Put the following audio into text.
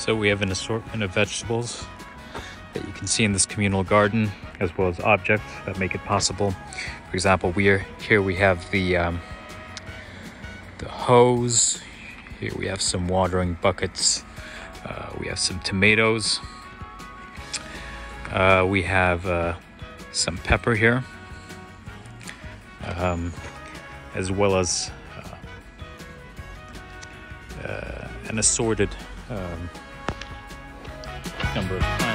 So we have an assortment of vegetables that you can see in this communal garden, as well as objects that make it possible. For example, we have the hose. Here we have some watering buckets. We have some tomatoes. We have some pepper here, as well as an assorted number of plants.